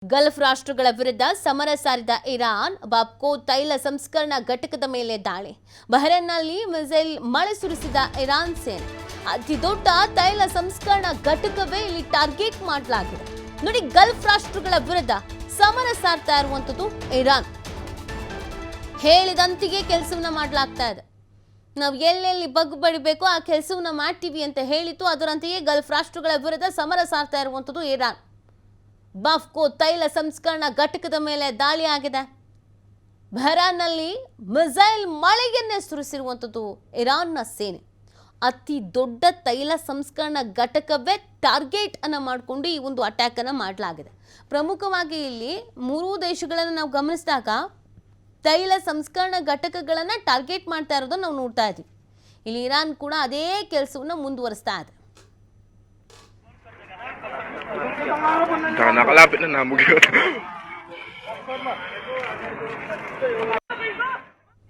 Gulf ರಾಷ್ಟ್ರಗಳ ವಿರುದ್ಧ ಸಮರ ಸಾರಿದ ಇರಾನ್ ಬಾಬ್ಕೋ ತೈಲ ಸಂಸ್ಕರಣಾ ಘಟಕದ ಮೇಲೆ ದಾಳಿ. ಬಹ್ರೇನ್ನಲ್ಲಿ ಮಿಸೈಲ್ ಮಳೆ ಸುರಿಸಿದ ಇರಾನ್ ಸೇನೆ. ಅತಿ ದೊಡ್ಡ ತೈಲ ಸಂಸ್ಕರಣಾ ಘಟಕವೇ ಇಲ್ಲಿ ಟಾರ್ಗೆಟ್ ಮಾಡಲಾಗಿದೆ. ನೋಡಿ, ಗಲ್ಫ್ ರಾಷ್ಟ್ರಗಳ ವಿರುದ್ಧ ಸಮರ ಸಾರ್ತಾ ಇರುವಂತದ್ದು ಇರಾನ್. ಹೇಳಿದಂತೆಯೇ ಕೆಲಸವನ್ನ ಮಾಡಲಾಗ್ತಾ ಇದೆ. ನಾವು ಎಲ್ಲೆಲ್ಲಿ ಬಗ್ ಬಡಿಬೇಕು ಆ ಕೆಲಸವನ್ನ ಮಾಡ್ತೀವಿ ಅಂತ ಹೇಳಿತು. ಅದರಂತೆಯೇ ಗಲ್ಫ್ ರಾಷ್ಟ್ರಗಳ ವಿರುದ್ಧ ಸಮರ ಸಾರ್ತಾ ಇರುವಂತದ್ದು ಇರಾನ್. ಬಾಬ್ಕೋ ತೈಲ ಸಂಸ್ಕರಣಾ ಘಟಕದ ಮೇಲೆ ದಾಳಿ ಆಗಿದೆ. ಬಹ್ರೇನ್ನಲ್ಲಿ ಮಿಸೈಲ್ ಮಳೆಯನ್ನೇ ಸುರಿಸಿರುವಂಥದ್ದು ಇರಾನ್ನ ಸೇನೆ. ಅತಿ ದೊಡ್ಡ ತೈಲ ಸಂಸ್ಕರಣಾ ಘಟಕವೇ ಟಾರ್ಗೆಟ್ ಅನ್ನ ಮಾಡಿಕೊಂಡು ಈ ಒಂದು ಅಟ್ಯಾಕ್ ಅನ್ನ ಮಾಡಲಾಗಿದೆ. ಪ್ರಮುಖವಾಗಿ ಇಲ್ಲಿ ಮೂರೂ ದೇಶಗಳನ್ನು ನಾವು ಗಮನಿಸಿದಾಗ ತೈಲ ಸಂಸ್ಕರಣಾ ಘಟಕಗಳನ್ನು ಟಾರ್ಗೆಟ್ ಮಾಡ್ತಾ ಇರೋದನ್ನು ನಾವು ನೋಡ್ತಾ ಇದ್ದೀವಿ. ಇಲ್ಲಿ ಇರಾನ್ ಕೂಡ ಅದೇ ಕೆಲಸವನ್ನು ಮುಂದುವರಿಸ್ತಾ ಇದೆ. Nakalapit na namog yun.